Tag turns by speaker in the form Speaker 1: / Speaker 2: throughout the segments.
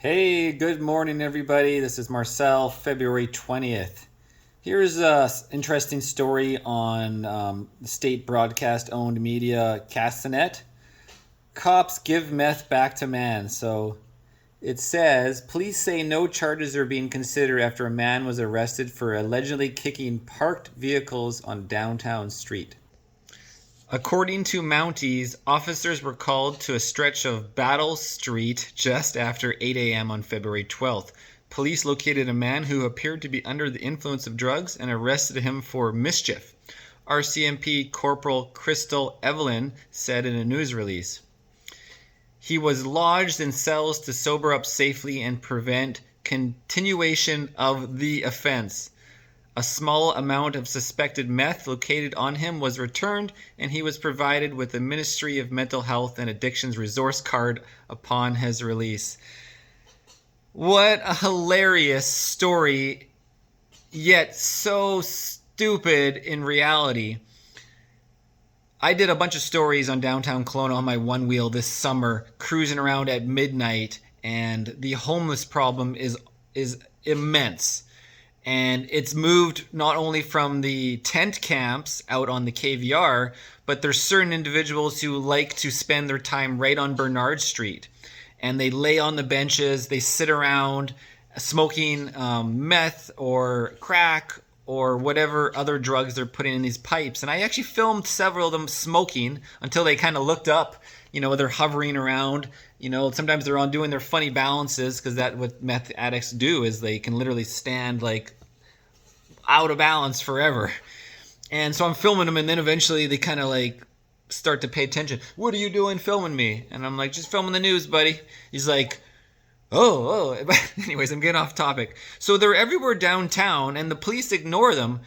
Speaker 1: Hey, good morning, everybody. This is Marcel, February 20th. Here's a interesting story on the state broadcast owned media Castanet. Cops give meth back to man. So it says police say no charges are being considered after a man was arrested for allegedly kicking parked vehicles on downtown street. According to Mounties, officers were called to a stretch of Battle Street just after 8 a.m. on February 12th. Police located a man who appeared to be under the influence of drugs and arrested him for mischief, RCMP Corporal Crystal Evelyn said in a news release. He was lodged in cells to sober up safely and prevent continuation of the offense. A small amount of suspected meth located on him was returned, and he was provided with the Ministry of Mental Health and Addictions resource card upon his release. What a hilarious story, yet so stupid in reality. I did a bunch of stories on downtown Kelowna on my one wheel this summer, cruising around at midnight, and the homeless problem is immense. And it's moved not only from the tent camps out on the KVR, but there's certain individuals who like to spend their time right on Bernard Street. And they lay on the benches, they sit around smoking meth or crack or whatever other drugs they're putting in these pipes. And I actually filmed several of them smoking until they kind of looked up. They're hovering around. Sometimes they're on doing their funny balances, because that's what meth addicts do, is they can literally stand like out of balance forever. And so I'm filming them, and then eventually they kind of like start to pay attention. What are you doing filming me? And I'm like, just filming the news, buddy. He's like, oh. Anyways, I'm getting off topic. So they're everywhere downtown, and the police ignore them.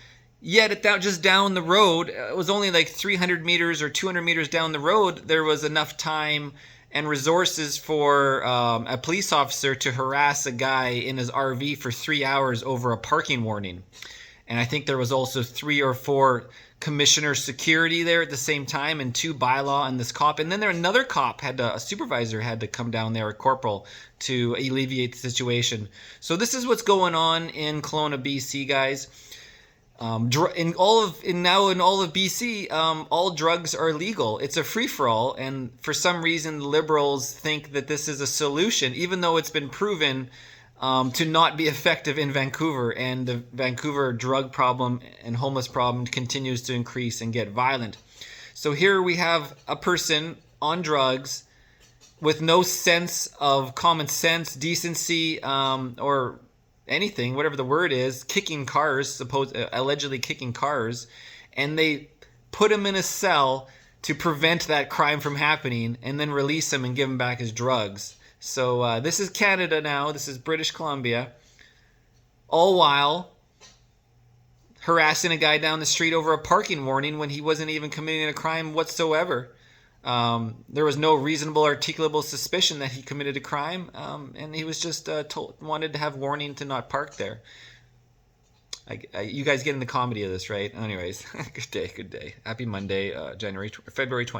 Speaker 1: Yet just down the road, it was only like 300 meters or 200 meters down the road, there was enough time and resources for a police officer to harass a guy in his RV for 3 hours over a parking warning. And I think there was also 3 or 4 commissioner security there at the same time, and 2 bylaw and this cop. And then another cop a supervisor had to come down there, a corporal, to alleviate the situation. So this is what's going on in Kelowna, BC, guys. In all of BC, all drugs are legal. It's a free-for-all, and for some reason, the Liberals think that this is a solution, even though it's been proven to not be effective in Vancouver, and the Vancouver drug problem and homeless problem continues to increase and get violent. So here we have a person on drugs with no sense of common sense, decency, or anything, whatever the word is, kicking cars, allegedly kicking cars, and they put him in a cell to prevent that crime from happening, and then release him and give him back his drugs. So this is Canada now. This is British Columbia. All while harassing a guy down the street over a parking warning when he wasn't even committing a crime whatsoever. There was no reasonable articulable suspicion that he committed a crime, and he was just wanted to have warning to not park there. You guys getting the comedy of this, right? Anyways, good day. Happy Monday, February 20th.